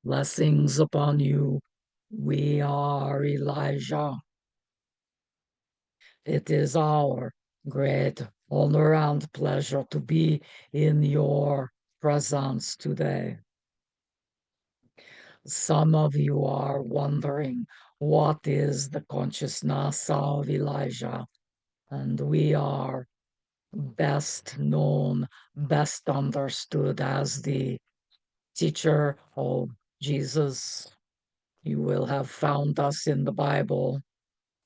Blessings upon you. We are Elijah. It is our great honor and pleasure to be in your presence today. Some of you are wondering what is the consciousness of Elijah, and we are best known, best understood as the teacher of Jesus. You will have found us in the Bible.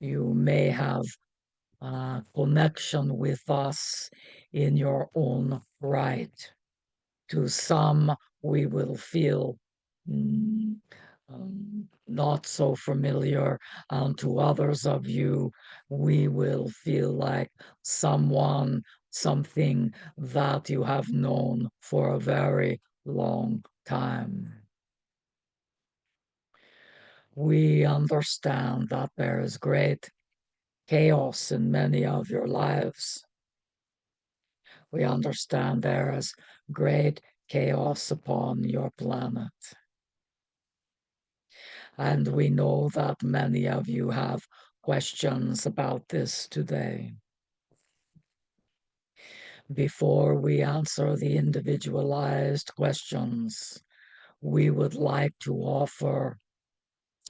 You may have a connection with us in your own right. To some, we will feel mm, not so familiar, and to others of you, we will feel like someone, something that you have known for a very long time. We understand that there is great chaos in many of your lives. We understand there is great chaos upon your planet. And we know that many of you have questions about this today. Before we answer the individualized questions, we would like to offer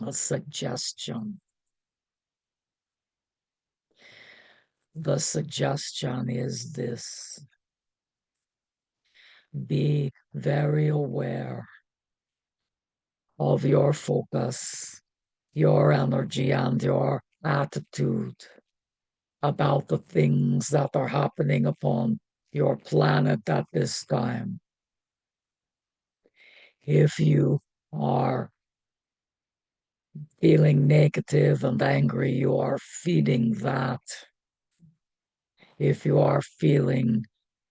a suggestion. The suggestion is this: be very aware of your focus, your energy, and your attitude about the things that are happening upon your planet at this time. If you are feeling negative and angry, you are feeding that. If you are feeling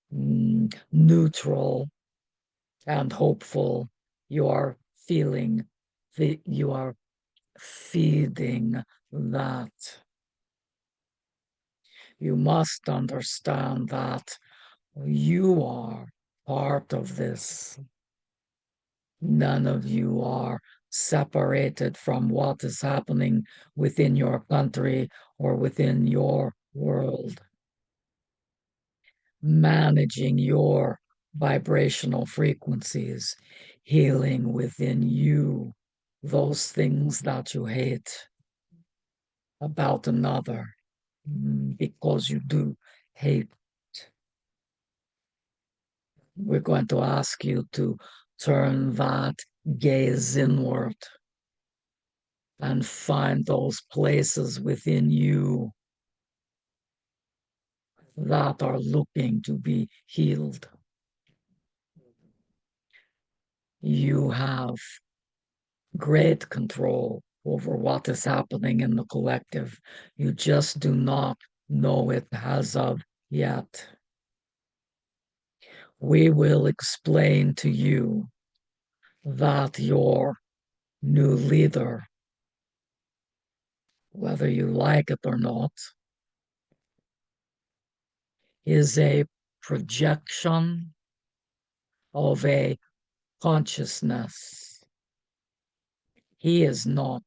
neutral and hopeful, you are feeling you are feeding that. You must understand that you are part of this. None of you are separated from what is happening within your country or within your world. Managing your vibrational frequencies, healing within you those things that you hate about another, because you do hate. We're going to ask you to turn that gaze inward and find those places within you that are looking to be healed. You have great control over what is happening in the collective. You just do not know it as of yet. We will explain to you that your new leader, whether you like it or not, is a projection of a consciousness. He is not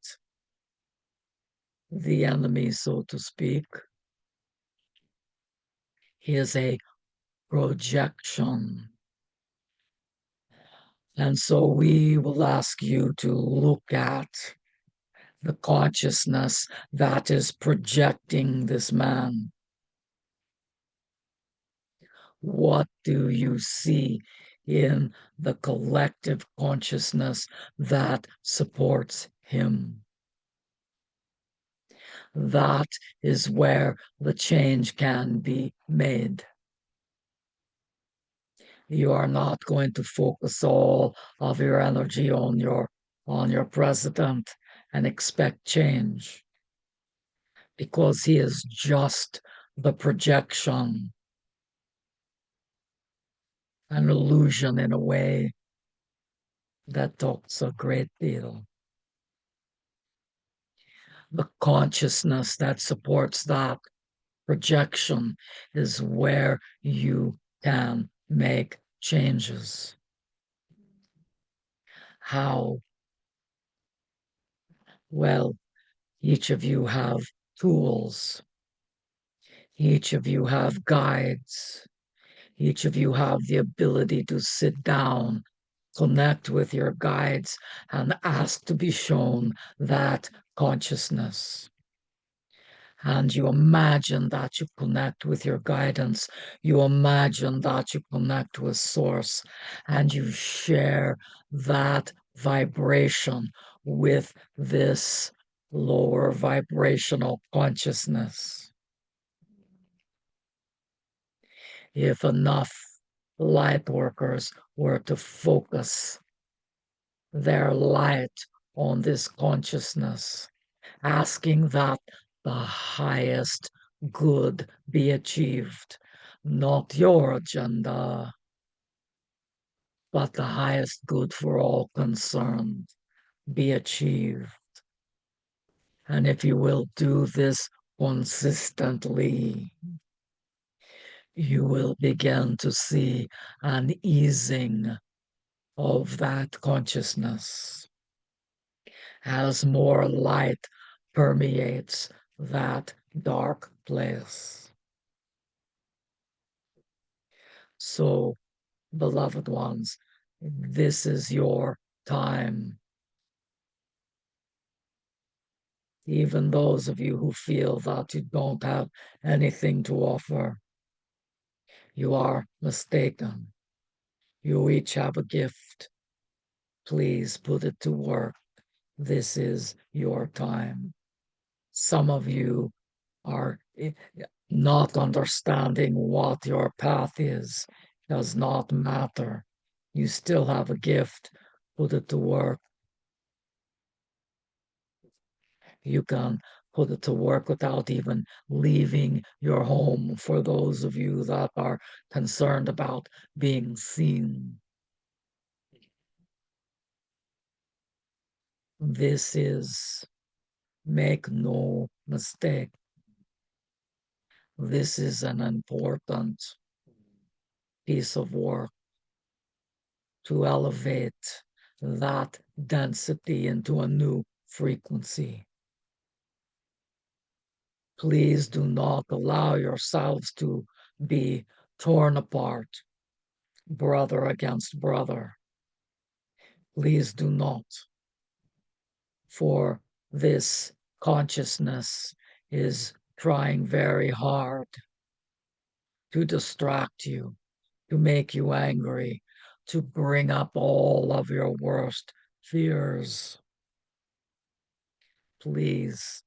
the enemy, so to speak. He is a projection. And so we will ask you to look at the consciousness that is projecting this man. What do you see in the collective consciousness that supports him? That is where the change can be made. You are not going to focus all of your energy on your president and expect change, because he is just the projection, an illusion in a way that talks a great deal. The consciousness that supports that projection is where you can make changes. How Well, each of you have tools. Each of you have guides. Each of you have the ability to sit down, connect with your guides, and ask to be shown that consciousness. And you imagine that you connect with your guidance. You imagine that you connect with source and you share that vibration with this lower vibrational consciousness. If enough light workers were to focus their light on this consciousness, asking that the highest good be achieved, not your agenda, but the highest good for all concerned be achieved. And if you will do this consistently, you will begin to see an easing of that consciousness as more light permeates that dark place. So, beloved ones, this is your time. Even those of you who feel that you don't have anything to offer, you are mistaken. You each have a gift. Please put it to work. This is your time. Some of you are not understanding what your path is. Does not matter. You still have a gift. Put it to work. You can put it to work without even leaving your home for those of you that are concerned about being seen. This is, make no mistake, this is an important piece of work to elevate that density into a new frequency. Please do not allow yourselves to be torn apart, brother against brother. Please do not, for this consciousness is trying very hard to distract you, to make you angry, to bring up all of your worst fears. Please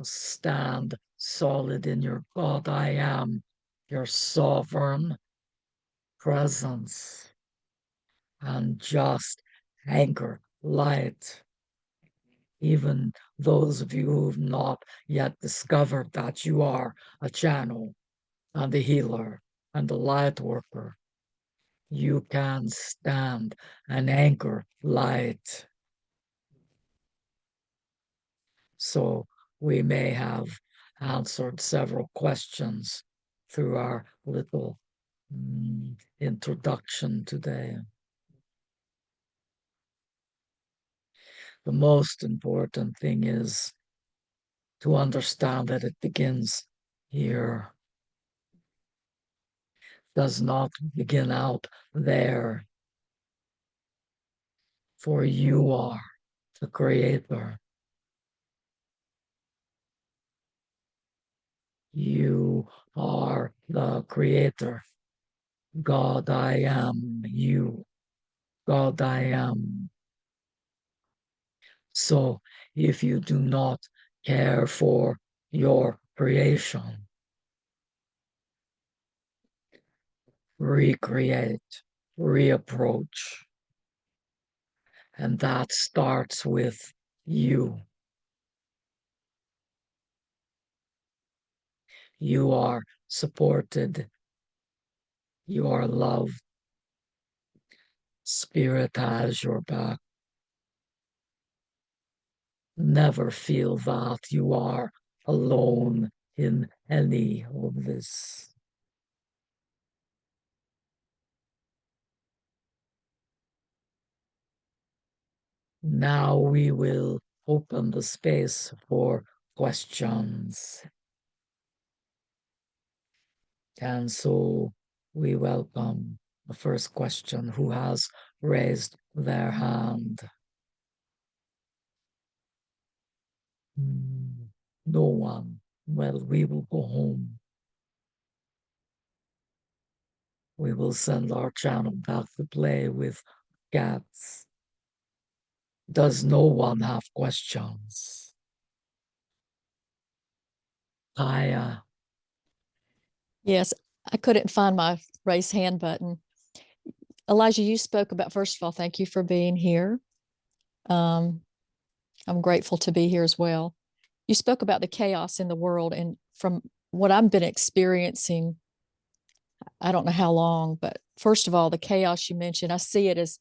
stand solid in your God I am, your sovereign presence, and just anchor light. Even those of you who've not yet discovered that you are a channel and a healer and a light worker, you can stand and anchor light. So we may have answered several questions through our little introduction today. The most important thing is to understand that it begins here, does not begin out there. For you are the creator. You are the creator. God, I am you. God, I am. So if you do not care for your creation, recreate, reapproach. And that starts with you. You are supported. You are loved. Spirit has your back. Never feel that you are alone in any of this. Now we will open the space for questions. And so we welcome the first question who has raised their hand. No one. Well, we will go home. We will send our channel back to play with cats. Does no one have questions? Kaya. Yes, I couldn't find my raise hand button. Elijah, you spoke about, first of all, thank you for being here. I'm grateful to be here as well. You spoke about the chaos in the world, and from what I've been experiencing, I don't know how long, but first of all, the chaos you mentioned, I see it as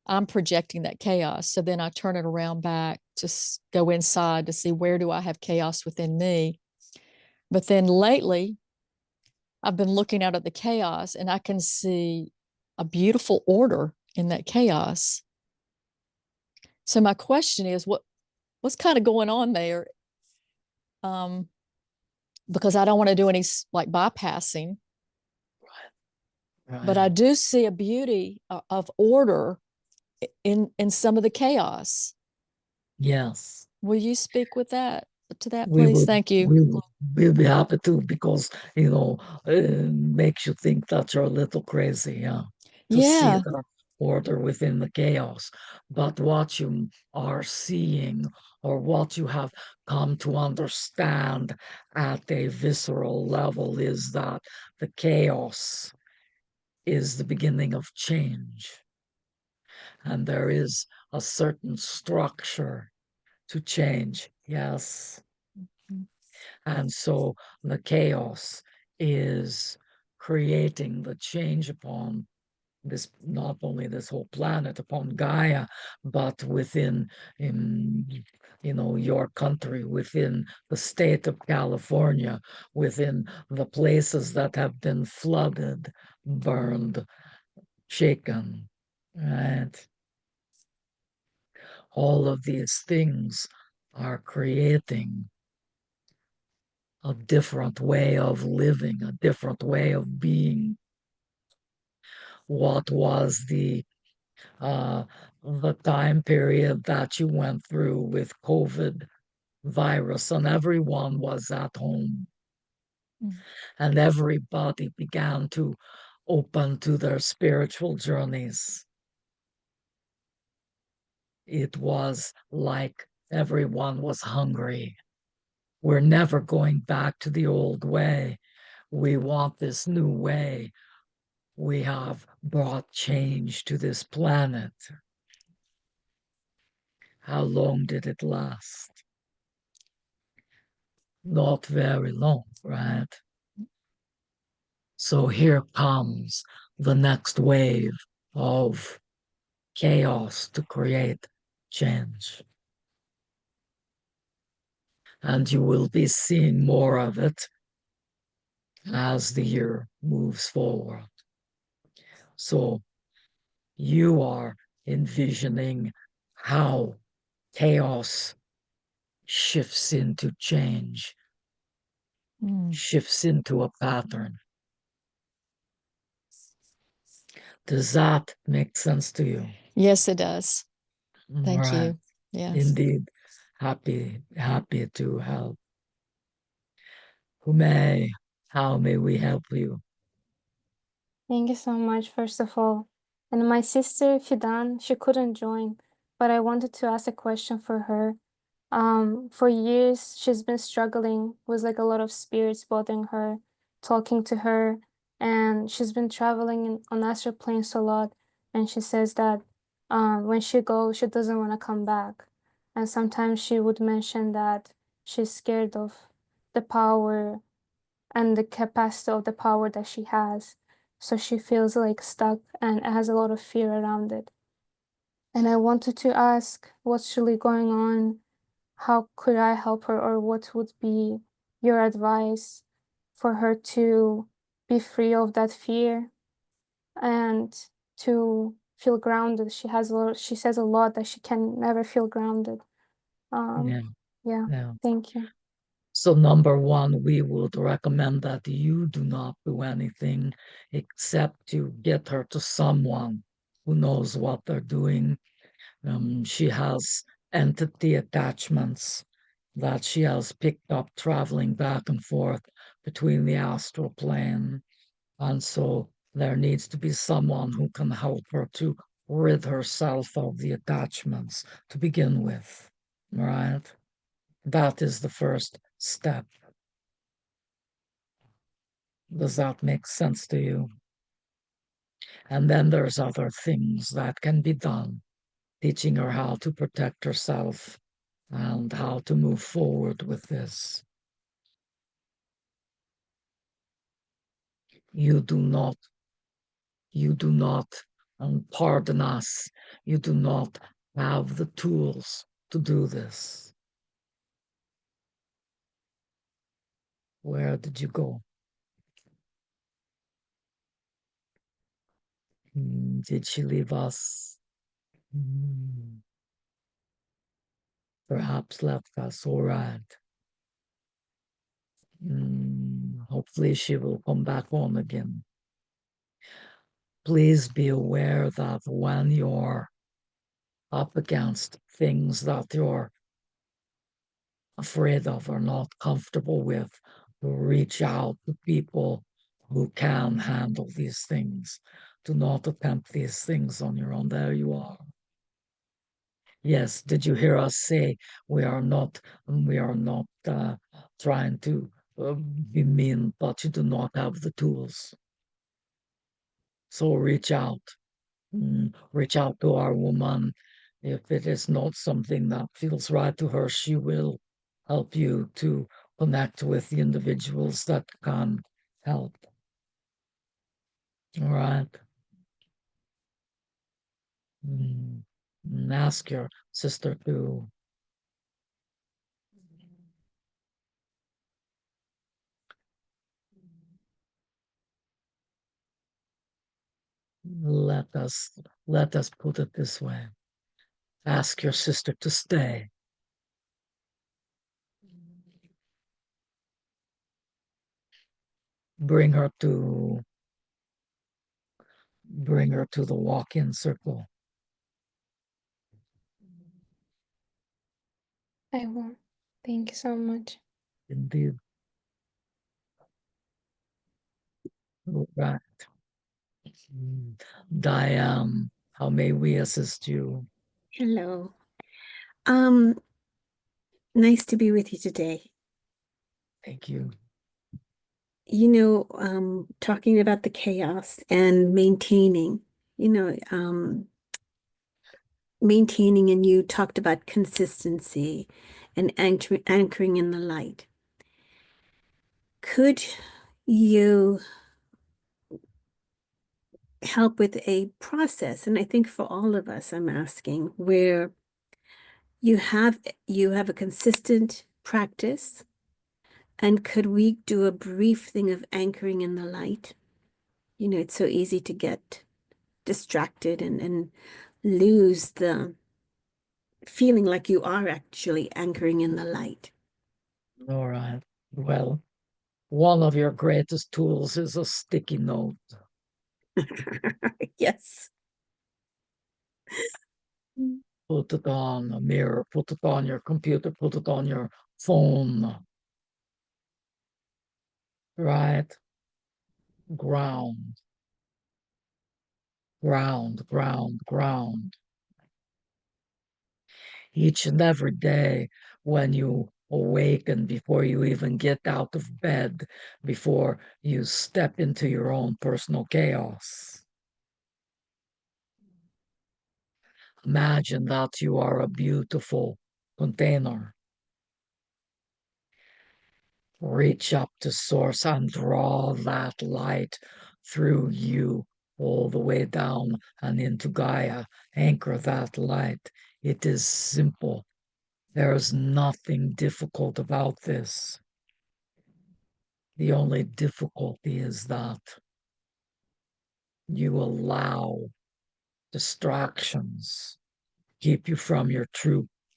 I'm projecting that chaos. So then I turn it around back to go inside to see where do I have chaos within me. But then lately, I've been looking out at the chaos and I can see a beautiful order in that chaos. So my question is, what's kind of going on there? Because I don't want to do any like bypassing, Right. but I do see a beauty of order in some of the chaos. Yes. Will you speak with that to that, we please? would Thank you. we would we'll be happy to because makes you think that you're a little crazy, yeah, to see Yeah. the order within the chaos. But what you are seeing or what you have come to understand at a visceral level is that the chaos is the beginning of change, and there is a certain structure to change. Yes. And so the chaos is creating the change upon this, not only this whole planet, upon Gaia, but within, in, your country, within the state of California, within the places that have been flooded, burned, shaken, right? All of these things are creating a different way of living, a different way of being. What was the time period that you went through with COVID virus, and everyone was at home, and everybody began to open to their spiritual journeys. It was like everyone was hungry. We're never going back to the old way. We want this new way. We have brought change to this planet. How long did it last? Not very long, right? So here comes the next wave of chaos to create change. And you will be seeing more of it as the year moves forward. So you are envisioning how chaos shifts into change, shifts into a pattern. Does that make sense to you? Yes, it does. Thank Right. you. Yes. Indeed. Happy to help. Who may, how may we help you? Thank you so much, first of all. And my sister, Fidan, she couldn't join, but I wanted to ask a question for her. For years, she's been struggling with like a lot of spirits bothering her, talking to her, and she's been traveling on astral planes a lot. And she says that when she goes, she doesn't want to come back. And sometimes she would mention that she's scared of the power and the capacity of the power that she has. So she feels like stuck and has a lot of fear around it. And I wanted to ask what's really going on? How could I help her, or what would be your advice for her to be free of that fear and to feel grounded? She says a lot that she can never feel grounded. Yeah. Yeah, Yeah. thank you. So number one, we would recommend that you do not do anything except to get her to someone who knows what they're doing. She has entity attachments that she has picked up traveling back and forth between the astral plane. And so there needs to be someone who can help her to rid herself of the attachments to begin with. Right? That is the first step. Does that make sense to you? And then there's other things that can be done, teaching her how to protect herself and how to move forward with this. You do not, you do not, and pardon us, you do not have the tools to do this. Where did you go? Did she leave us? Perhaps left us, all right. Hopefully she will come back on again. Please be aware that when you're up against things that you're afraid of or not comfortable with, reach out to people who can handle these things. Do not attempt these things on your own. There you are. Yes, did you hear us say we are not trying to be mean, but you do not have the tools. So reach out to our woman. If it is not something that feels right to her, she will help you to connect with the individuals that can help. All right. Ask your sister to let us let us put it this way. Ask your sister to stay. Bring her to the walk-in circle. I will. Thank you so much. Indeed. Right. Diane, how may we assist you? Hello. Nice to be with you today. Thank you. Talking about the chaos and maintaining, maintaining, and you talked about consistency and anchoring in the light. Could you help with a process? And I think for all of us, I'm asking, where you have a consistent practice, and could we do a brief thing of anchoring in the light? It's so easy to get distracted and lose the feeling like you are actually anchoring in the light. All right. Well, one of your greatest tools is a sticky note. Yes. Put it on a mirror, put it on your computer, put it on your phone. Right? Ground, ground, ground, ground. Each and every day when you awaken, before you even get out of bed, before you step into your own personal chaos. Imagine that you are a beautiful container. Reach up to source and draw that light through you all the way down and into Gaia. Anchor that light. It is simple. There is nothing difficult about this. The only difficulty is that you allow distractions keep you from your true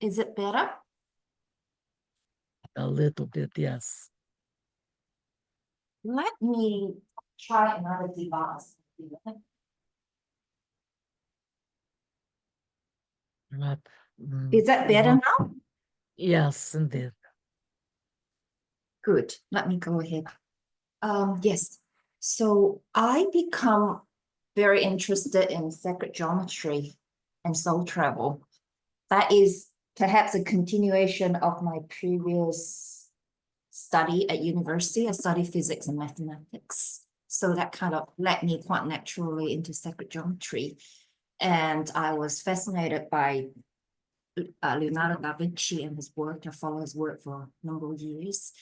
Is it better? A little bit, yes. Let me try another device. Right. Is that better Well, now? yes, indeed. Good. Let me go ahead. Yes. So I become very interested in sacred geometry and soul travel. That is perhaps a continuation of my previous study at university. I studied physics and mathematics. So that kind of led me quite naturally into sacred geometry. And I was fascinated by Leonardo da Vinci and his work. I followed his work for a number of years.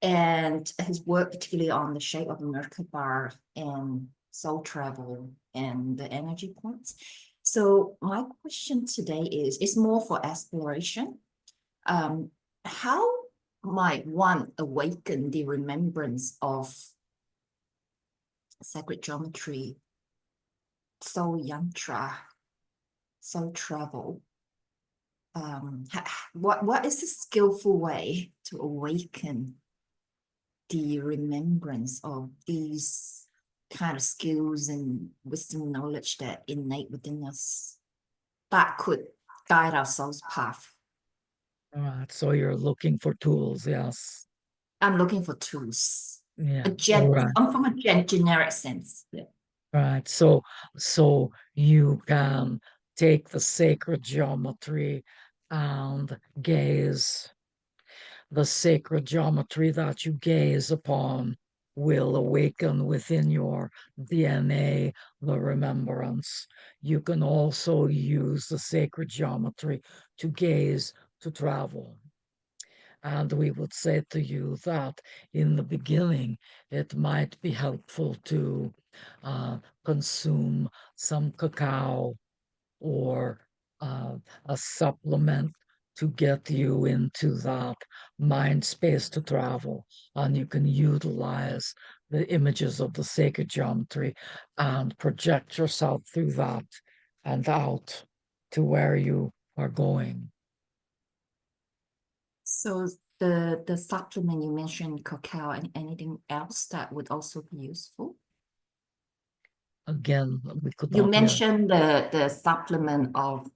And his work, particularly on the shape of the Merkaba and soul travel and the energy points. So my question today is more for exploration. How might one awaken the remembrance of sacred geometry, soul yantra, soul travel? What is the skillful way to awaken the remembrance of these kind of skills and wisdom knowledge that innate within us that could guide our soul's path? All right. So you're looking for tools, yes. I'm looking for tools. Yeah. All right. I'm from a generic sense. Yeah. Right. So you can take the sacred geometry and gaze. The sacred geometry that you gaze upon will awaken within your DNA the remembrance. You can also use the sacred geometry to gaze, to travel. And we would say to you that in the beginning, it might be helpful to consume some cacao or a supplement to get you into that mind space to travel. And you can utilize the images of the sacred geometry and project yourself through that and out to where you are going. So the supplement you mentioned, cacao, and anything else that would also be useful? Again, we could You not hear. mentioned the supplement of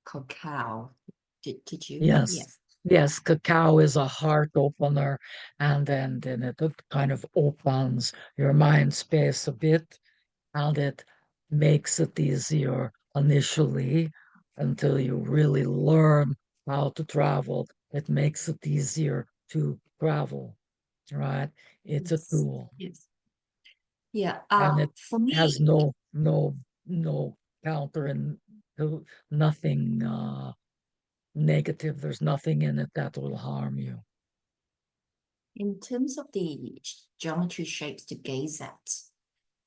cacao. Did you? Yes. Yes. Yes, cacao is a heart opener, and then it kind of opens your mind space a bit, and it makes it easier initially until you really learn how to travel. It makes it easier to travel, right? It's a Yes. tool, Yes. Yeah. and it For has me, no counter and nothing negative. There's nothing in it that will harm you. in terms of the geometry shapes to gaze at,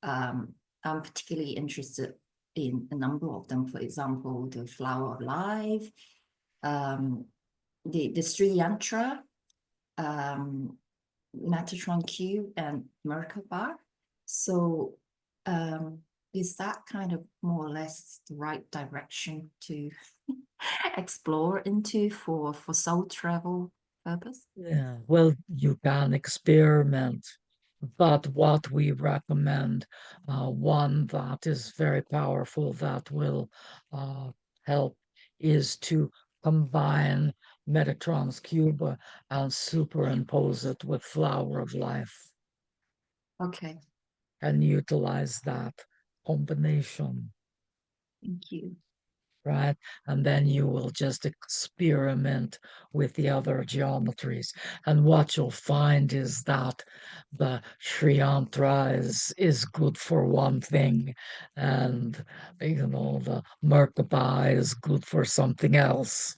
I'm particularly interested in a number of them. For example, the flower of life, the Sri Yantra, Metatron Q, and Merkaba. So is that kind of more or less the right direction to explore into for soul travel purpose? Yeah, well, you can experiment, but what we recommend, one that is very powerful that will help, is to combine Metatron's cube and superimpose it with Flower of Life Okay, and utilize that combination. thank you. Right? And then you will just experiment with the other geometries. And what you'll find is that the Sri Yantra is good for one thing, and the Merkaba is good for something else.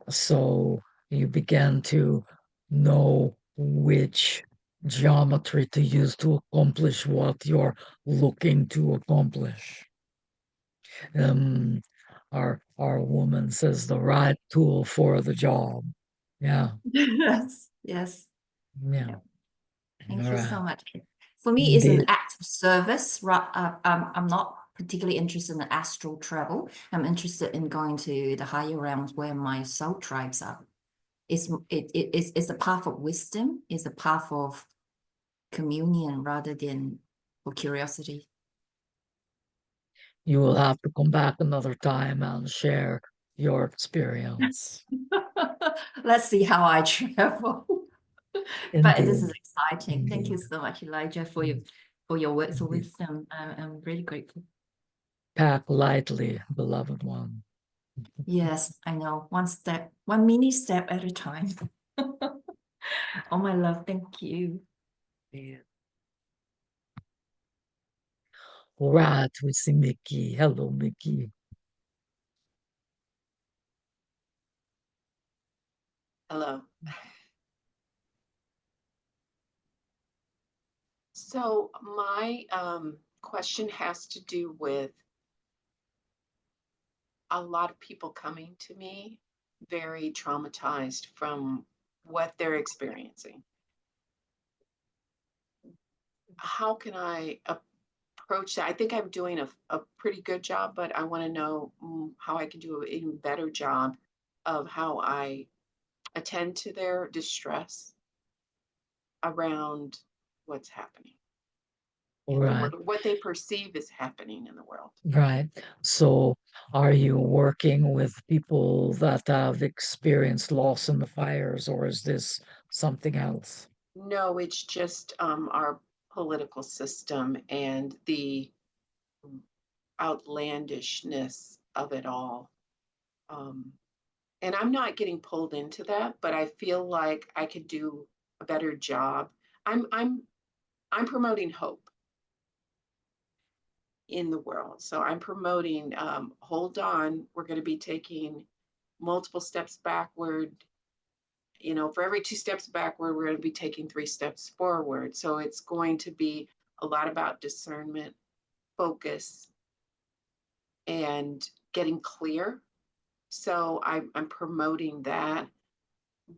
So you begin to know which geometry to use to accomplish what you're looking to accomplish. um our woman says the right tool for the job. Yeah. Yes, yes. Yeah. Thank All you so right. much. For me, it's an Indeed. act of service. I'm not particularly interested in astral travel. I'm interested in going to the higher realms where my soul tribes are. It's a path of wisdom, it's a path of communion rather than for curiosity. You will have to come back another time and share your experience. Let's see how I travel. But this is Indeed. exciting. Thank you Indeed. so much, Elijah, for your words of Indeed. wisdom. I'm really grateful. Pack lightly, beloved one. Yes, I know. One mini step at a time. Oh, my love, thank you. Yeah. All right, we see Mickey. Hello, Mickey. Hello. So my question has to do with a lot of people coming to me very traumatized from what they're experiencing. How can I approach that? I think I'm doing a pretty good job, but I want to know how I can do an even better job of how I attend to their distress around what's happening in the Right, world, what they perceive is happening in the world. right. So, are you working with people that have experienced loss in the fires, or is this something else? No, it's just our political system and the outlandishness of it all. Um, and I'm not getting pulled into that, but I feel like I could do a better job. I'm promoting hope in the world. So I'm promoting hold on, we're going to be taking multiple steps backward. You know, for every 2 steps backward, we're going to be taking 3 steps forward. So it's going to be a lot about discernment, focus, and getting clear. So I'm promoting that,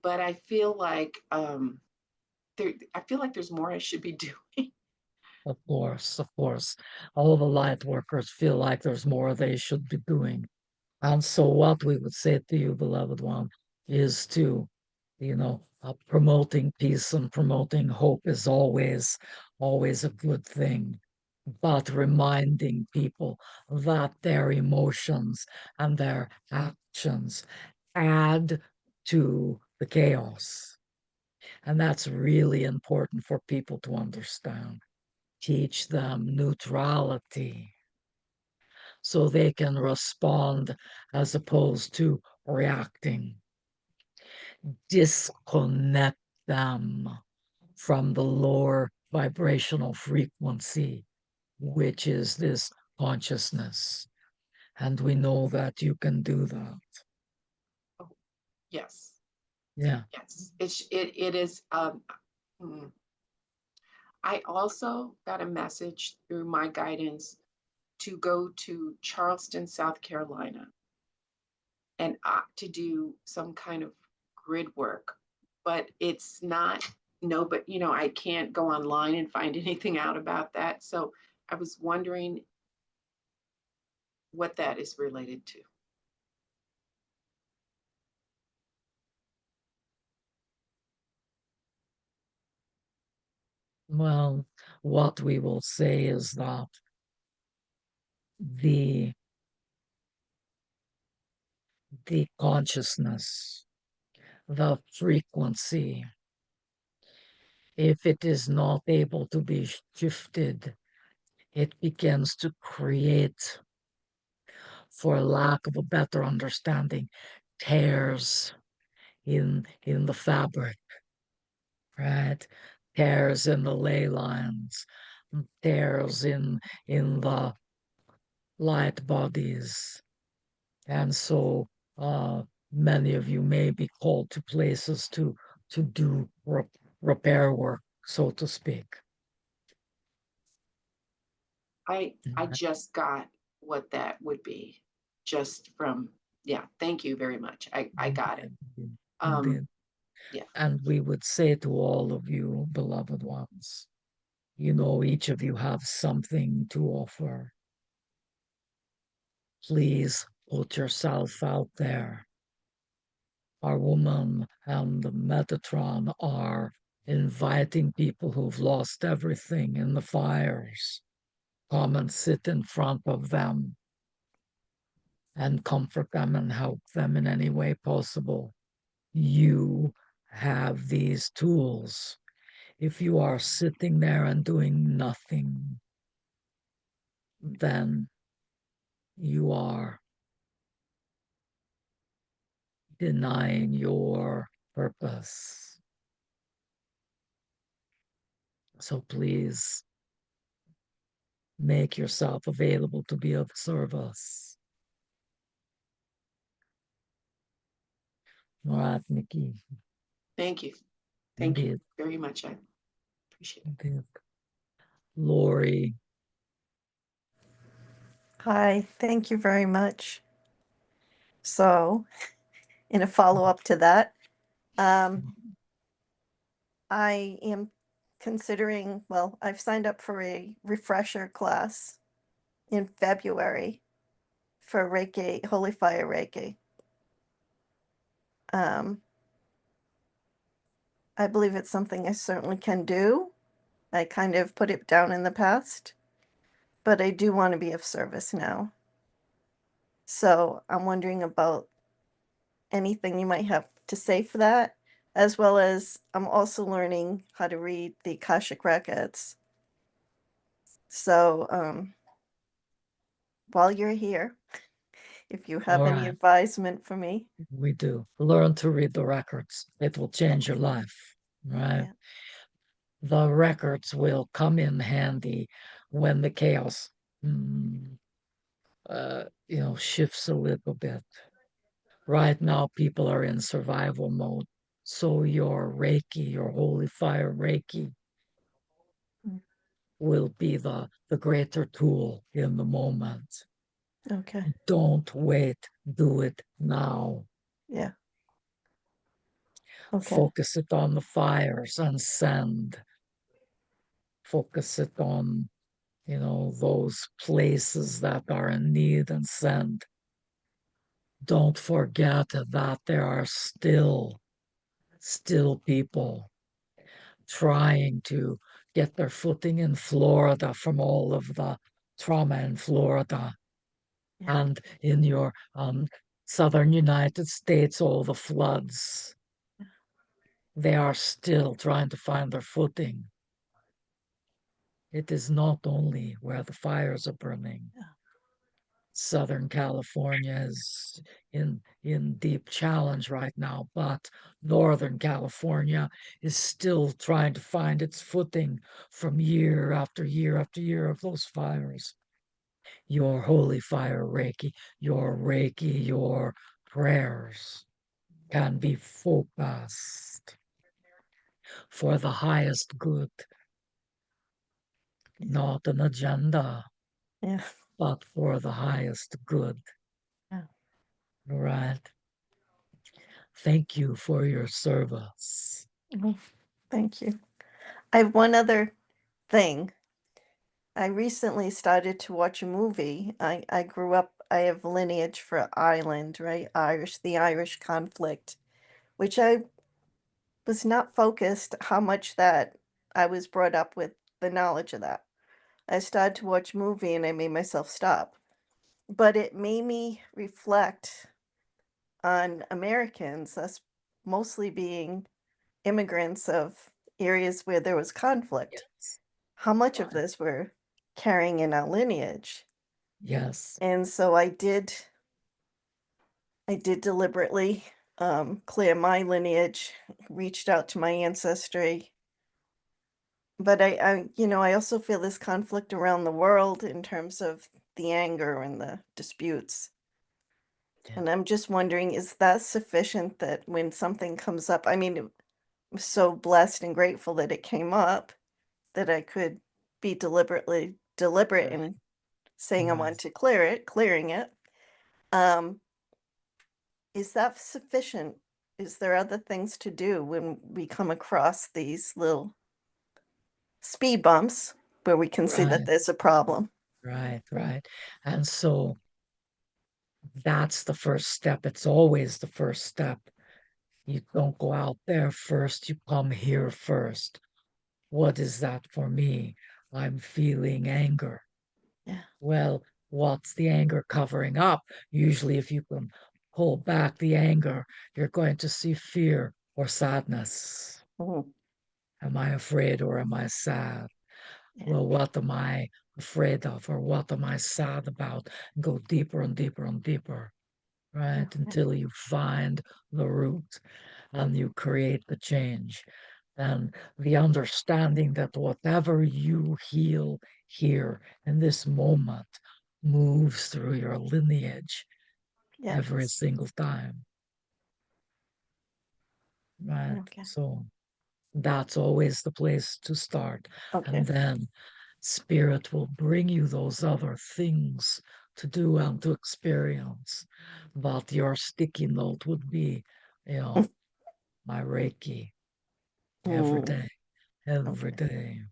but I feel like I feel like there's more I should be doing. Of course, of course. All the light workers feel like there's more they should be doing. And so, what we would say to you, beloved one, is to, promoting peace and promoting hope is always a good thing. But reminding people that their emotions and their actions add to the chaos. And that's really important for people to understand. Teach them neutrality so they can respond as opposed to reacting. Disconnect them from the lower vibrational frequency, which is this consciousness. And we know that you can do that. Yes, Yeah. yes. It is. Mm. I also got a message through my guidance to go to Charleston, South Carolina, and to do some kind of grid work. But it's not, no, but I can't go online and find anything out about that. So I was wondering what that is related to. Well, what we will say is that the the consciousness, the frequency, if it is not able to be shifted, it begins to create, for lack of a better understanding, tears in the fabric, right? Tears in the ley lines, tears in the light bodies. And so many of you may be called to places to do repair work, so to speak. I just got what that would be just from, yeah, thank you very much. I got it. Indeed. Yeah. And we would say to all of you, beloved ones, each of you have something to offer. Please put yourself out there. Our woman and the Metatron are inviting people who've lost everything in the fires. Come and sit in front of them and comfort them and help them in any way possible. You have these tools. If you are sitting there and doing nothing, then you are denying your purpose. So please make yourself available to be of service. All right, Nikki. Thank you. Thank you Indeed. very much. I appreciate it. Indeed. Lori. Hi, thank you very much. So, in a follow-up to that, I am considering, well, I've signed up for a refresher class in February for Reiki, Holy Fire Reiki. I believe it's something I certainly can do. I kind of put it down in the past, but I do want to be of service now. So I'm wondering about anything you might have to say for that, as well as I'm also learning how to read the Akashic records. So while you're here, if you have All any right. advisement for me. We do. Learn to read the records. It will change your life, right? Yeah. The records will come in handy when the chaos, shifts a little bit. Right now, people are in survival mode. So your Reiki, your holy fire Reiki, Mm. will be the greater tool in the moment. Okay. Don't wait. Do it now. Yeah. Okay. Focus it on the fires and send. Focus it on, those places that are in need and send. Don't forget that there are still people trying to get their footing in Florida from all of the trauma in Florida. Yeah. And in your southern United States, all the floods. They are still trying to find their footing. It is not only where the fires are burning. Yeah. Southern California is in deep challenge right now, but Northern California is still trying to find its footing from year after year after year of those fires. Your holy fire Reiki, your prayers can be focused for the highest good, not an agenda, Yeah. but for the highest good. Yeah. Right. Thank you for your service. Oh, thank you. I have one other thing. I recently started to watch a movie. I grew up, I have lineage for Ireland, right? The Irish conflict, which I was not focused how much that I was brought up with the knowledge of that. I started to watch a movie and I made myself stop. But it made me reflect on Americans, us mostly being immigrants of areas where there was conflict. Yes. How much of Right. this we're carrying in our lineage. Yes. And so I did deliberately clear my lineage, reached out to my ancestry. But I also feel this conflict around the world in terms of the anger and the disputes. Yeah. And I'm just wondering, is that sufficient that when something comes up, I mean, I'm so blessed and grateful that it came up that I could be deliberate Right. in saying I Right. want to clearing it. Um, is that sufficient? Is there other things to do when we come across these little speed bumps where we can see that Right. there's a problem? Right. And so That's the first step. It's always the first step. You don't go out there first, you come here first. What is that for me? I'm feeling anger. Yeah. Well, what's the anger covering up? Usually, if you can pull back the anger, you're going to see fear or sadness. Mhm. Am I afraid or am I sad? Yeah. Well, what am I afraid of or what am I sad about? Go deeper and deeper and deeper, right? Okay. Until you find the root and you create the change. And the understanding that whatever you heal here in this moment moves through your lineage every Yes. single time, right? Okay. So that's always the place to start. Okay. And then spirit will bring you those other things to do and to experience. But your sticky note would be, my Reiki every Mm. day, every Okay. day.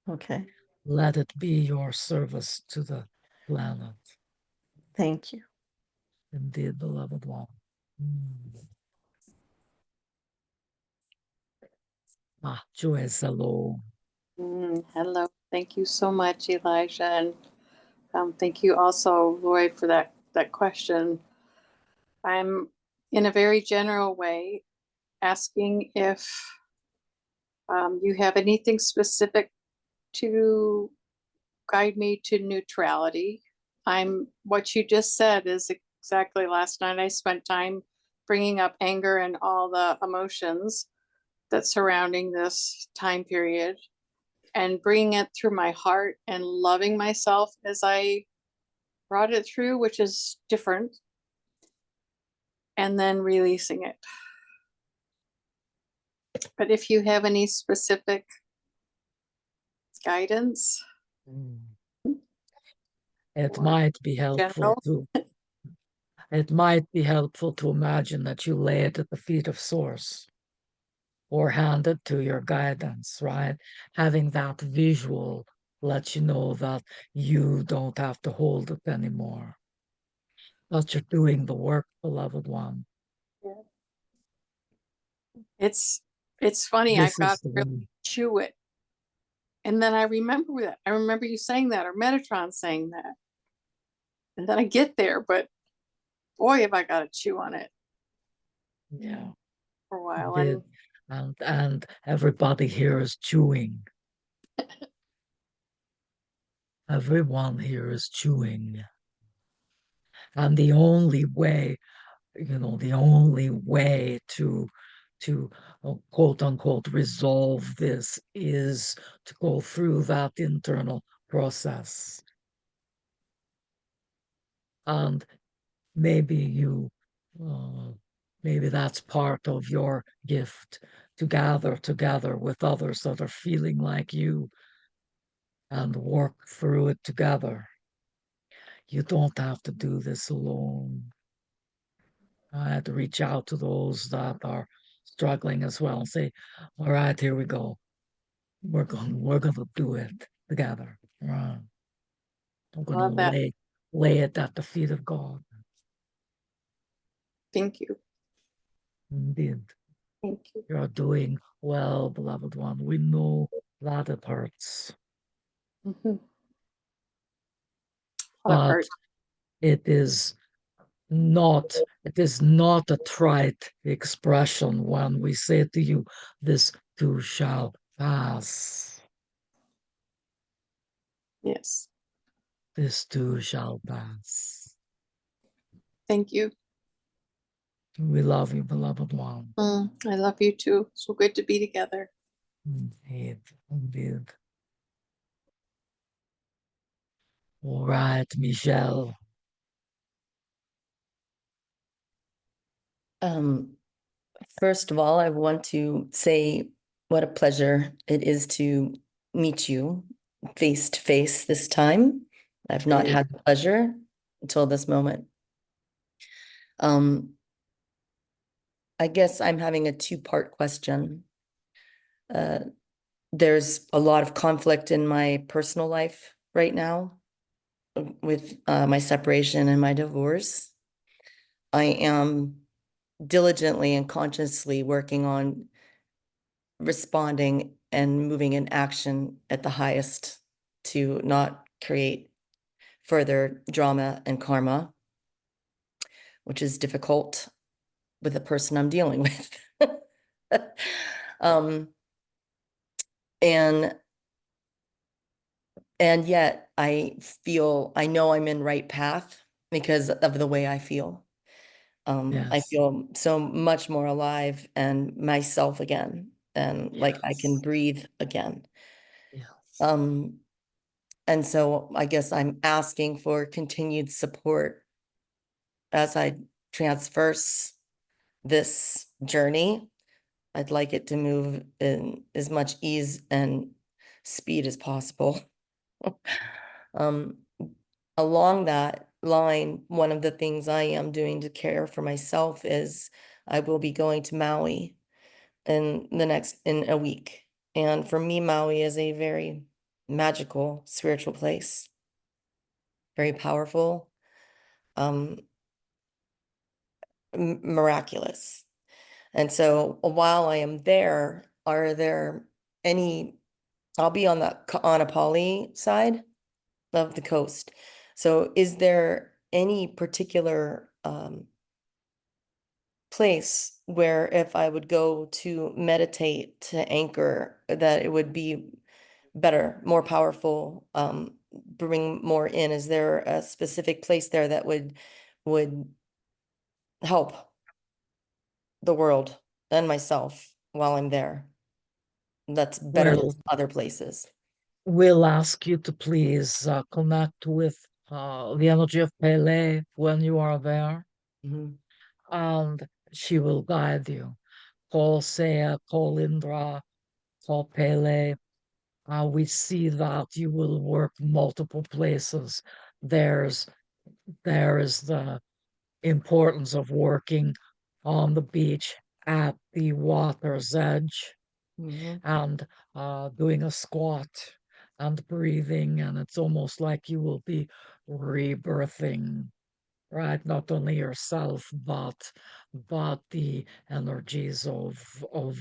Okay. Let it be your service to the planet. Thank you. Indeed, beloved one. Joyce, hello. Hello. Thank you so much, Elijah. And thank you also, Lloyd, for that question. I'm in a very general way asking if you have anything specific to guide me to neutrality. What you just said is exactly last night. I spent time bringing up anger and all the emotions that surrounding this time period and bringing it through my heart and loving myself as I brought it through, which is different, and then releasing it. But if you have any specific guidance, It or might be helpful general, to imagine that you lay it at the feet of Source or hand it to your guidance, right? Having that visual lets you know that you don't have to hold it anymore. That you're doing the work, beloved one. it's funny. I've This got is the to really one. chew it, and then I remember that. I remember you saying that, or Metatron saying that, and then I get there, but boy, have I got to chew on it Yeah. for a while. Did. And everybody here is chewing. Everyone here is chewing. And the only way, the only way to quote unquote resolve this is to go through that internal process. And maybe maybe that's part of your gift, to gather together with others that are feeling like you and work through it together. You don't have to do this alone. I had to reach out to those that are struggling as well and say, all right, here we go. We're gonna do it together. Right. I'm gonna Love that. lay it at the feet of God. Thank you. Indeed. Thank you. You're doing well, beloved one. We know that it hurts. Mm-hmm. But it is not a trite expression when we say to you, this too shall pass. Yes. This too shall pass. Thank you. We love you, beloved one. I love you too. So good to be together. Indeed, indeed. All right, Michelle. First of all, I want to say what a pleasure it is to meet you face to face this time. I've not had the pleasure until this moment. I guess I'm having a two-part question. There's a lot of conflict in my personal life right now with my separation and my divorce. I am diligently and consciously working on responding and moving in action at the highest to not create further drama and karma, which is difficult with the person I'm dealing with. um, and yet I know I'm in right path because of the way I feel. I Yes. feel so much more alive and myself again, and like I can Yes. breathe again. Yes. And so I guess I'm asking for continued support as I transverse this journey. I'd like it to move in as much ease and speed as possible. Um, along that line, one of the things I am doing to care for myself is I will be going to Maui in a week. And for me, Maui is a very magical spiritual place, very powerful, um, miraculous. And so while I am there, are there any, I'll be on the Kaanapali side of the coast. So is there any particular place where if I would go to meditate, to anchor, that it would be better, more powerful, bring more in? Is there a specific place there that would help the world and myself while I'm there? That's better than Well, other places. we'll ask you to please connect with the energy of Pele when you are there, Mhm. and she will guide you. Call Saya, call Indra, call Pele. We see that you will work multiple places. There's there is the importance of working on the beach at the water's edge Mhm. and doing a squat and breathing, and it's almost like you will be rebirthing, right? Not only yourself, but the energies of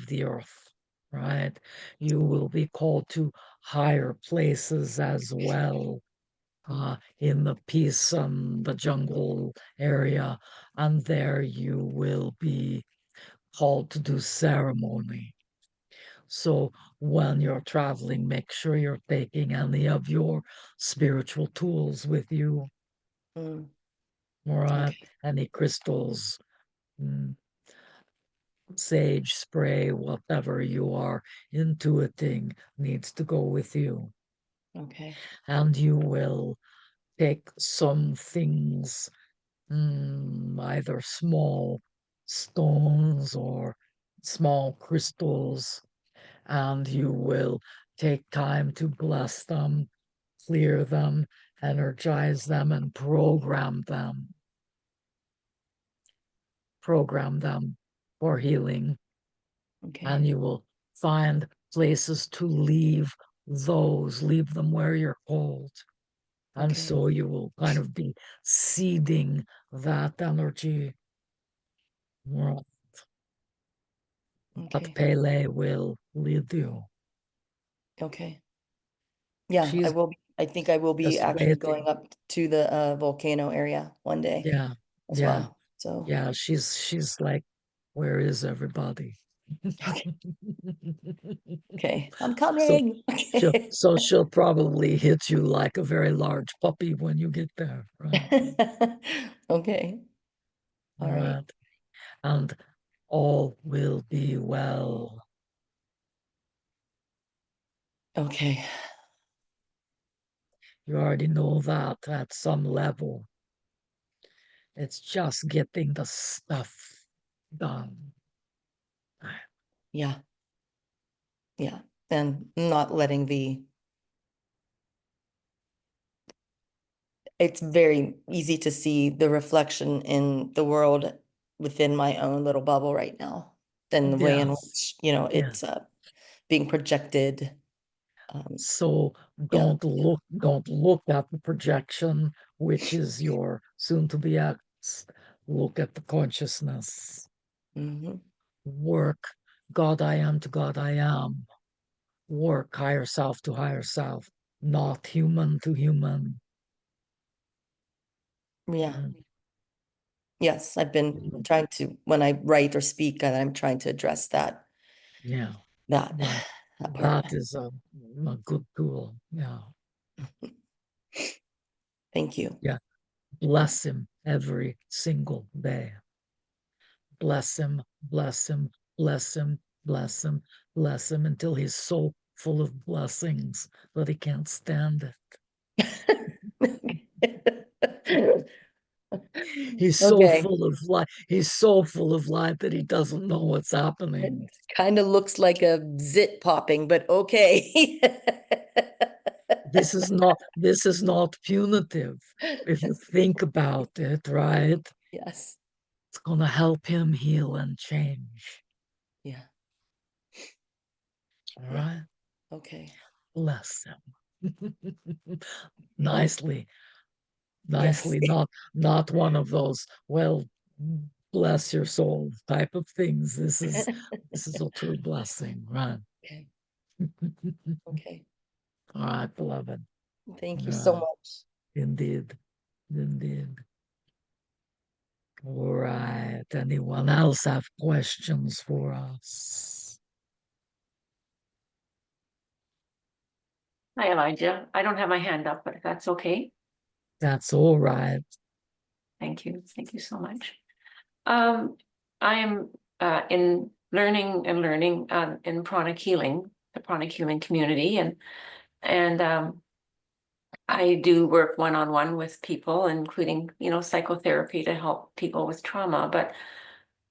the earth, right? You will be called to higher places as well, in the peace and the jungle area, and there you will be called to do ceremony. So when you're traveling, make sure you're taking any of your spiritual tools with you, Mm. all right? Okay. Any crystals, mm, sage spray, whatever you are intuiting needs to go with you. Okay. And you will take some things, either small stones or small crystals, and you will take time to bless them, clear them, energize them, and program them for healing. Okay. And you will find places to leave them where you're called. And Okay. so you will kind of be seeding that energy. Well, but Okay. Pele will lead you. Okay. Yeah, She's I think I will be just actually going waiting. up to the volcano area one day Yeah, as yeah, well. So, yeah. She's like, where is everybody? okay. Okay. I'm So coming. she'll Okay. so she'll probably hit you like a very large puppy when you get there, right? Okay. All All right. right. And all will be well. Okay. You already know that at some level. It's just getting the stuff done. Yeah. Yeah. And not letting it's very easy to see the reflection in the world within my own little bubble right now, than the way in Yes, which, yes. it's being projected. So Yeah. don't look at the projection, which is your soon to be ex, Look at the consciousness. Mhm. Work God I am to God I am. Work higher self to higher self, not human to human. Yeah. Mm, Yes, I've been trying to, when I write or speak, I'm trying to address that Yeah, that yeah. that part. That is a good tool. Yeah, Thank you. yeah. Bless him every single day. Bless him, bless him, bless him, bless him, bless him until he's so full of blessings that he can't stand it. He's so Okay. full of life. He's so full of life that he doesn't know what's happening. It kind of looks like a zit popping, but okay. This is not punitive. If you think about it, right? Yes. It's gonna help him heal and change. Yeah. All Yeah. right. Okay. Bless him. Nicely, Yes. not one of those, well, bless your soul type of things. This is a true blessing, right? Okay. Okay. All right, beloved. Thank you so Right. much. Indeed. Indeed. All right. Anyone else have questions for us? Hi, Elijah. I don't have my hand up, but if that's okay. That's all right. Thank you. Thank you so much. I am in learning in pranic healing, the pranic healing community, and I do work one-on-one with people, including, psychotherapy to help people with trauma. But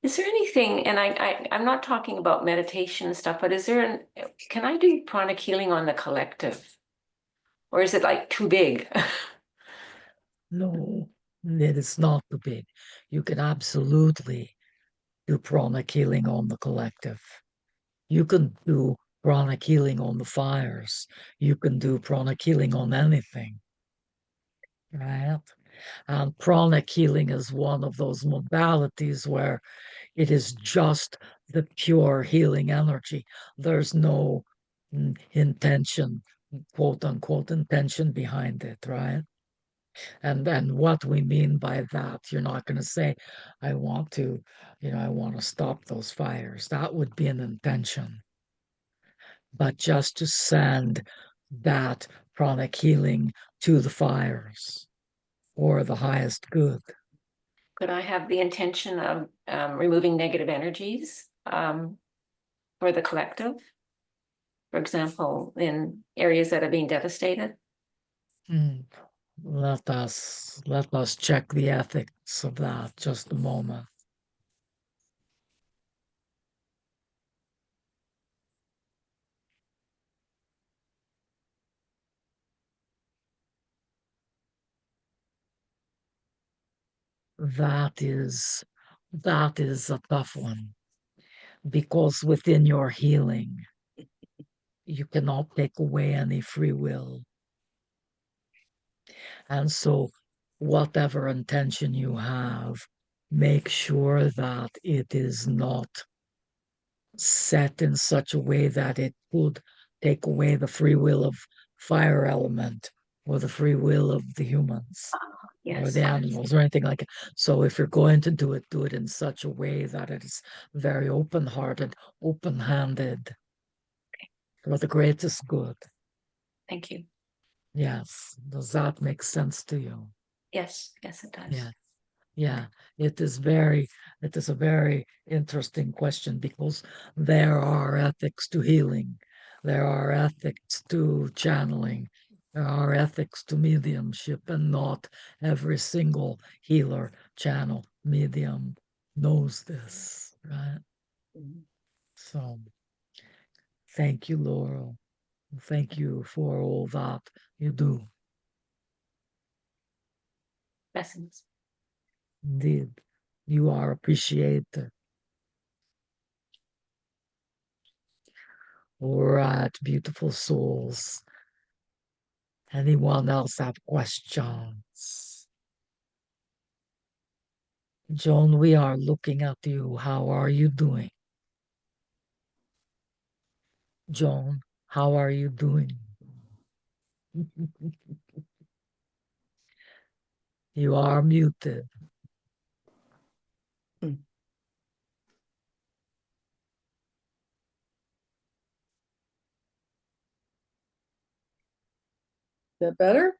is there anything, and I'm not talking about meditation and stuff, but can I do pranic healing on the collective? Or is it like too big? No, it is not too big. You can absolutely do pranic healing on the collective. You can do pranic healing on the fires. You can do pranic healing on anything, right? And pranic healing is one of those modalities where it is just the pure healing energy. There's no intention, quote unquote, intention behind it, right? And what we mean by that, you're not going to say, I want to, I want to stop those fires. That would be an intention. But just to send that pranic healing to the fires for the highest good. Could I have the intention of removing negative energies for the collective? For example, in areas that are being devastated? Hmm. Let us check the ethics of that just a moment. That is a tough one because within your healing, you cannot take away any free will. And so whatever intention you have, make sure that it is not set in such a way that it could take away the free will of fire element or the free will of the humans or Yes. the animals or anything like it. So if you're going to do it in such a way that it is very open-hearted, open-handed for the greatest good. Thank you. Yes. Does that make sense to you? Yes, yes, it does. Yeah. Yeah, it is a very interesting question because there are ethics to healing. There are ethics to channeling. There are ethics to mediumship, and not every single healer, channel, medium knows this, right? Mhm. So thank you, Laurel. Thank you for all that you do. Blessings. Indeed, you are appreciated. All right, beautiful souls. Anyone else have questions? Joan, we are looking at you. How are you doing? Joan, how are you doing? You are muted. That better?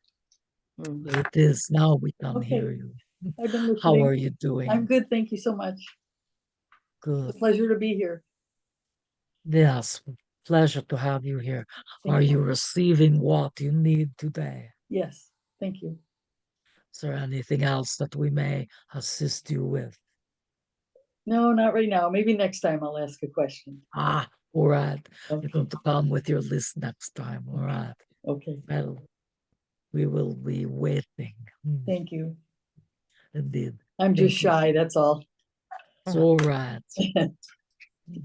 It is now we can Okay. hear you. I've been How listening. are you doing? I'm good, thank you so much. It's a Good. pleasure to be here. Yes, pleasure to have you here. Thank Are you. you receiving what you need today? Yes, thank you. Is there anything else that we may assist you with? No, not right now. Maybe next time I'll ask a question. Ah, all right. Okay. You're going to come with your list next time. All right. Okay, Well, we will be waiting. thank you. Indeed. I'm just Thank you. shy, that's all. It's all right.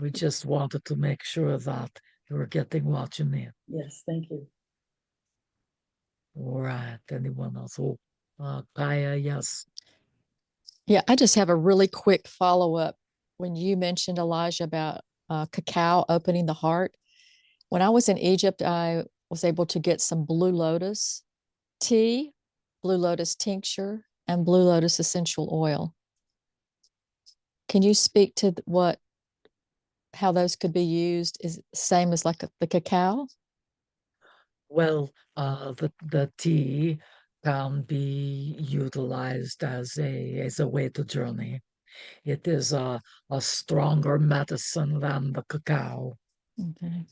We just wanted to make sure that you were getting what you need. Yes, thank you. All right. Anyone else? Oh, Kaya, yes. Yeah, I just have a really quick follow-up. When you mentioned, Elijah, about cacao opening the heart. When I was in Egypt, I was able to get some blue lotus tea, blue lotus tincture, and blue lotus essential oil. Can you speak to how those could be used? Is same as like the cacao? Well, the tea can be utilized as a way to journey. It is a stronger medicine than the cacao. Okay.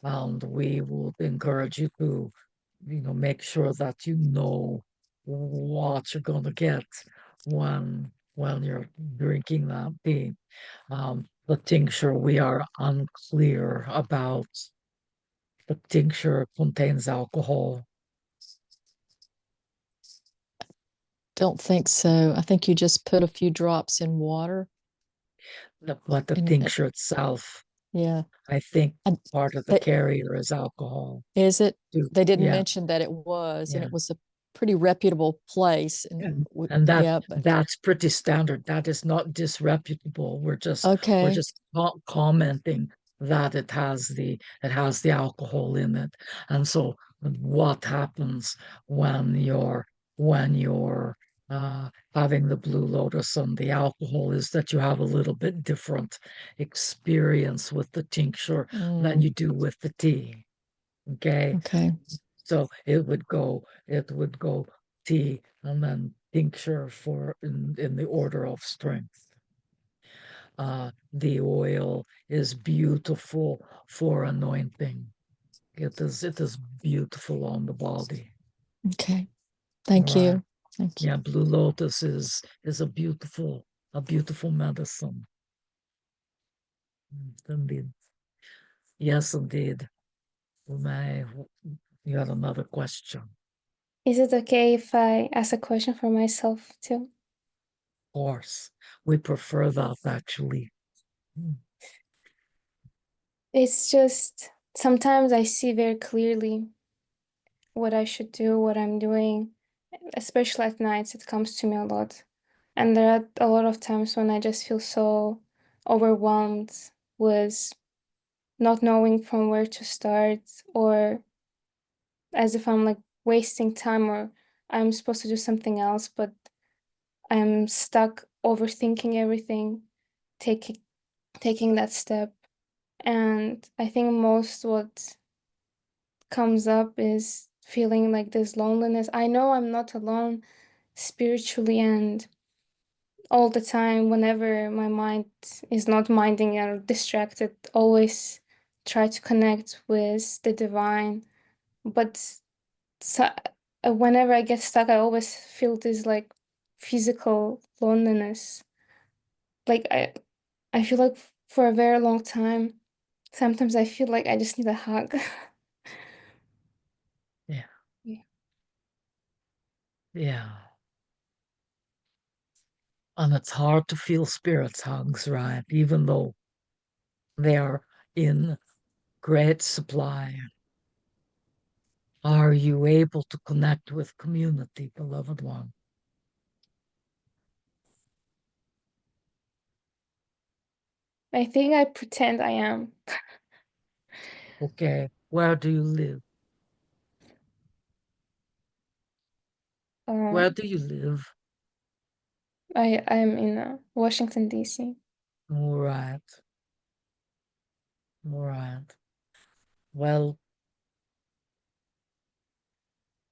And we would encourage you to, make sure that you know what you're going to get when you're drinking that tea. The tincture, we are unclear about. The tincture contains alcohol. Don't think so. I think you just put a few drops in water. But the And tincture itself, yeah, I think and part of the they, carrier is alcohol is it? too. They didn't Yeah, mention that it was, and yeah. it was a pretty reputable place. And And yeah, but that's pretty standard. That is not disreputable. We're okay. just commenting that it has the alcohol in it. And so what happens when you're having the Blue Lotus and the alcohol is that you have a little bit different experience with the tincture than you do with the tea. Okay. Okay. So it would go tea and then tincture in the order of strength. The oil is beautiful for anointing. It is beautiful on the body. Okay. All Thank right. you. Thank you. Yeah, blue lotus is a beautiful medicine. Indeed. Yes, indeed. You had another question. Is it okay if I ask a question for myself too? Of course, we prefer that actually. It's just sometimes I see very clearly what I should do, what I'm doing, especially at nights. It comes to me a lot. And there are a lot of times when I just feel so overwhelmed with not knowing from where to start, or as if I'm like wasting time, or I'm supposed to do something else, but I'm stuck overthinking everything, taking that step. And I think most what comes up is feeling like this loneliness. I know I'm not alone spiritually, and all the time, whenever my mind is not minding or distracted, always try to connect with the divine. But so, whenever I get stuck, I always feel this like physical loneliness. Like I feel like for a very long time, sometimes I feel like I just need a hug. Yeah. Yeah. Yeah. And it's hard to feel spirits hugs, right? Even though they are in great supply. Are you able to connect with community, beloved one? I think I pretend I am. Okay, where do you live? Where do you live? I'm in Washington, D.C. All right. All right. Well,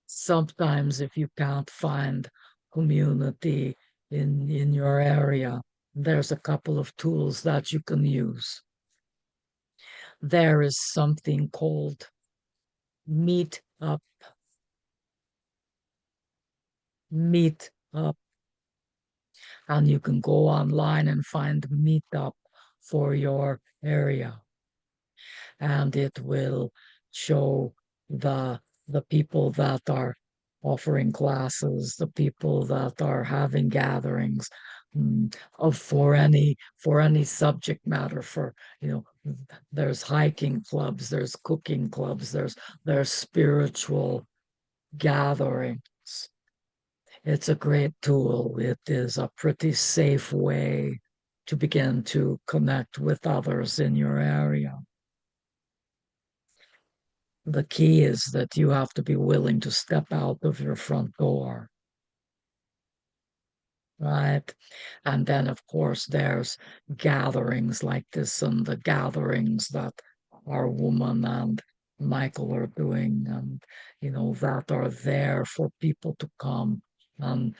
sometimes if you can't find community in your area, there's a couple of tools that you can use. There is something called Meet Up. Meet Up. And you can go online and find Meetup for your area. And it will show the people that are offering classes, the people that are having gatherings of for any subject matter. For there's hiking clubs, there's cooking clubs, there's spiritual gatherings. It's a great tool. It is a pretty safe way to begin to connect with others in your area. The key is that you have to be willing to step out of your front door. Right? And then, of course, there's gatherings like this and the gatherings that our woman and Michael are doing, and that are there for people to come and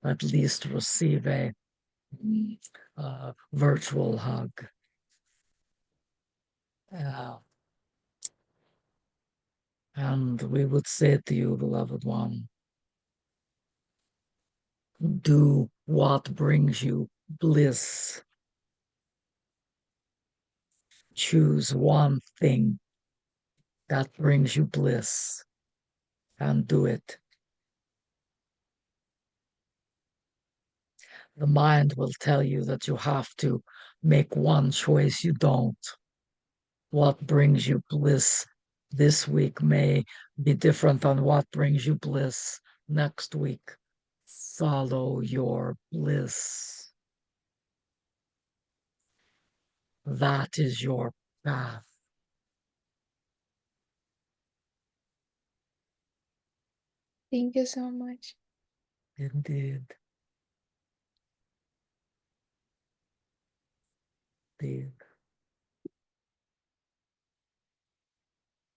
at least receive a virtual hug. And we would say to you, beloved one, do what brings you bliss. Choose one thing that brings you bliss and do it. The mind will tell you that you have to make one choice. You don't. What brings you bliss this week may be different than what brings you bliss next week. Follow your bliss. That is your path. Thank you so much. Indeed. Indeed.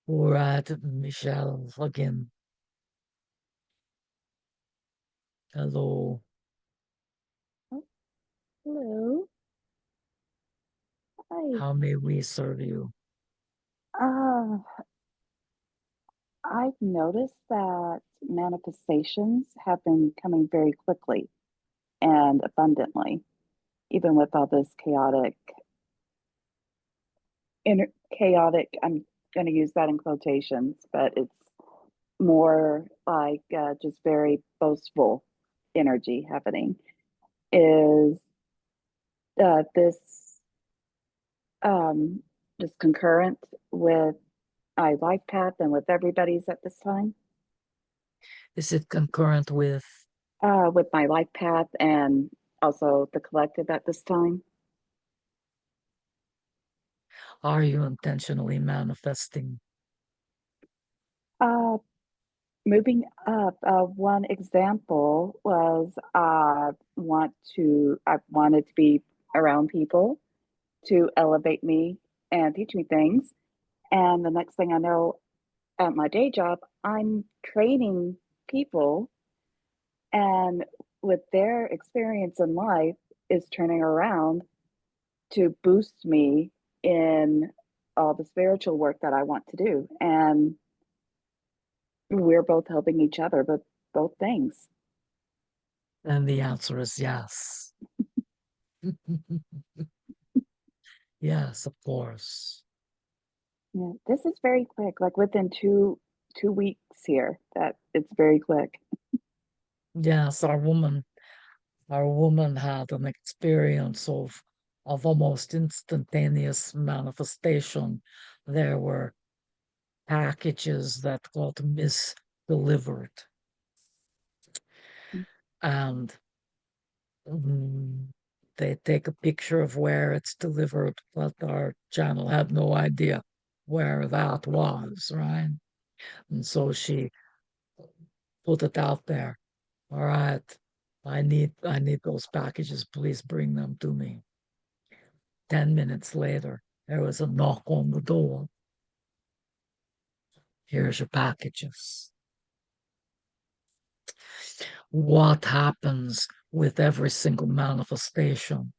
All right, Michelle, again. Hello. Hello. Hi. How may we serve you? Uh, I've noticed that manifestations have been coming very quickly and abundantly, even with all this chaotic, I'm going to use that in quotations, but it's more like just very boastful energy happening. Is this just concurrent with my life path and with everybody's at this time? Is it concurrent with? With my life path and also the collective at this time. Are you intentionally manifesting? Moving up, one example was I wanted to be around people to elevate me and teach me things. And the next thing I know, at my day job, I'm training people, and with their experience in life is turning around to boost me in all the spiritual work that I want to do. And we're both helping each other with both things. And the answer is yes. Yes, of course. Yeah, this is very quick, like within two weeks here, that it's very quick. Yes, our woman had an experience of almost instantaneous manifestation. There were packages that got misdelivered. And they take a picture of where it's delivered, but our channel had no idea where that was, right? And so she put it out there. All right, I need those packages. Please bring them to me. 10 minutes later, there was a knock on the door. Here's your packages. What happens with every single manifestation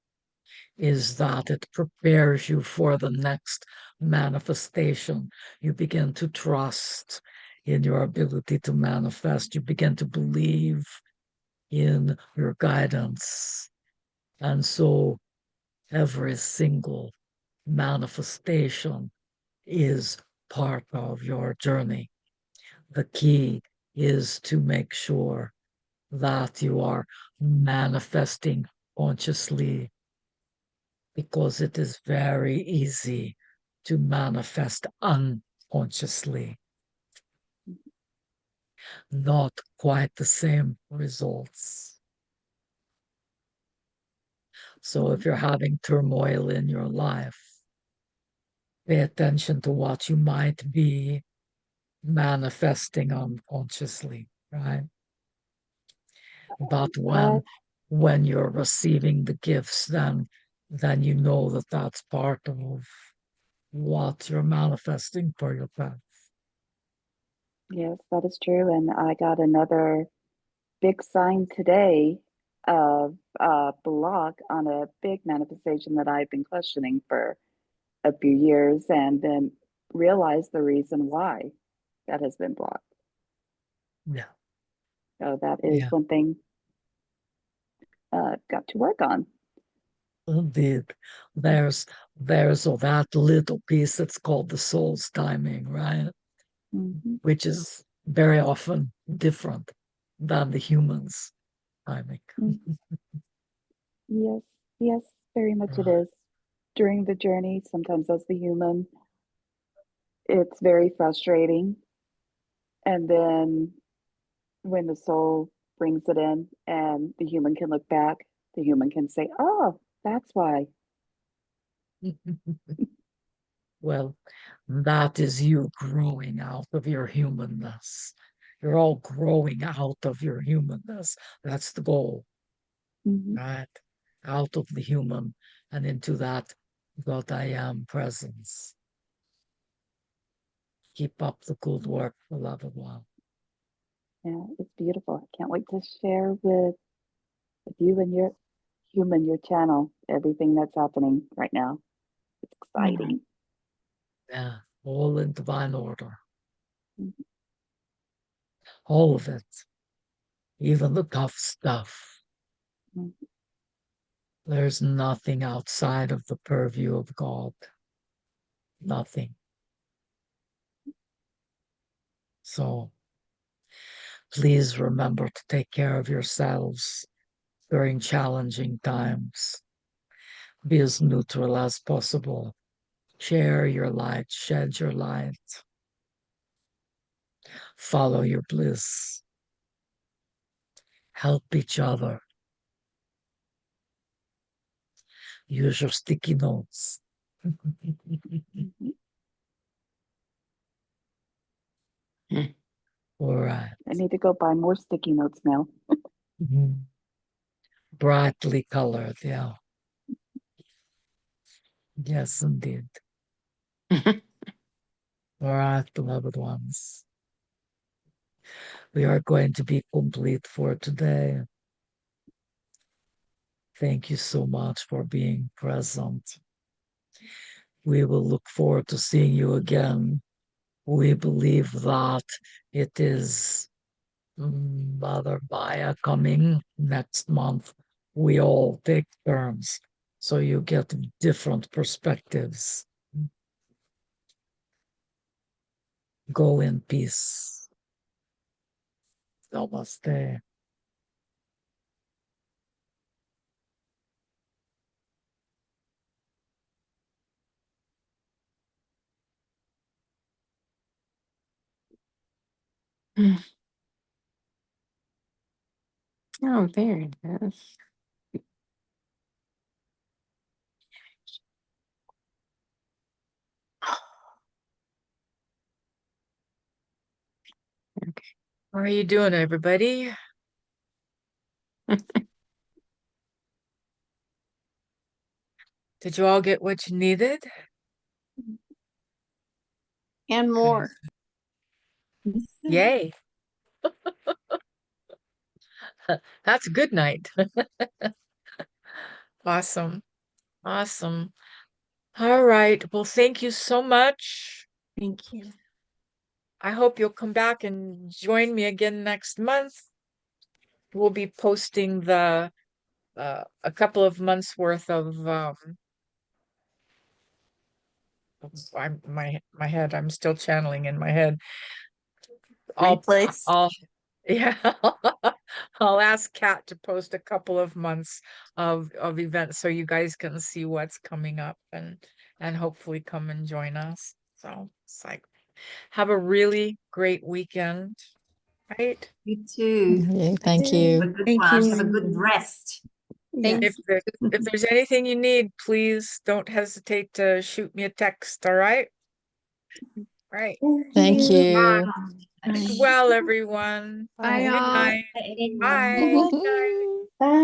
is that it prepares you for the next manifestation. You begin to trust in your ability to manifest. You begin to believe in your guidance. And so every single manifestation is part of your journey. The key is to make sure that you are manifesting consciously, because it is very easy to manifest unconsciously. Not quite the same results. So if you're having turmoil in your life, pay attention to what you might be manifesting unconsciously, right? But when you're receiving the gifts, then you know that that's part of what you're manifesting for your path. Yes, that is true. And I got another big sign today of a block on a big manifestation that I've been questioning for a few years, and then realized the reason why that has been blocked. Yeah. So that is Yeah. one thing got to work on. Indeed. There's that little piece that's called the soul's timing, right? Mm-hmm. Which is very often different than the human's timing. Mm-hmm. Yes, yes, very much it is. During the journey, sometimes as the human, it's very frustrating. And then when the soul brings it in and the human can look back, the human can say, oh, that's why. Well, that is you growing out of your humanness. You're all growing out of your humanness. That's the goal, Mm-hmm. right? Out of the human and into that God I am presence. Keep up the good work, beloved one. Yeah, it's beautiful. I can't wait to share with you and your human, your channel, everything that's happening right now. It's exciting. Yeah, all in divine order. Mm-hmm. All of it, even the tough stuff. Mm-hmm. There's nothing outside of the purview of God. Nothing. So please remember to take care of yourselves during challenging times. Be as neutral as possible. Share your light, shed your light. Follow your bliss. Help each other. Use your sticky notes. Mm-hmm. All right. I need to go buy more sticky notes now. Mhm. Brightly colored, yeah. Yes, indeed. All right, beloved ones. We are going to be complete for today. Thank you so much for being present. We will look forward to seeing you again. We believe that it is Mother Maya coming next month. We all take turns, so you get different perspectives. Go in peace. Namaste. Oh, very nice. How are you doing, everybody? Did you all get what you needed? And more. Yay. That's a good night. Awesome. Awesome. All right. Well, thank you so much. Thank you. I hope you'll come back and join me again next month. We'll be posting the a couple of months worth of my head. I'm still channeling in my head. Replays. Yeah, I'll ask Kat to post a couple of months of events so you guys can see what's coming up and hopefully come and join us. So it's like, have a really great weekend, right? You too. Yeah, thank Have a you. good Thank one. you. Have a good rest. Yes. If there's anything you need, please don't hesitate to shoot me a text, all right? Right. Thank you. Sleep well, everyone. Bye, Good all. night. Bye. Bye.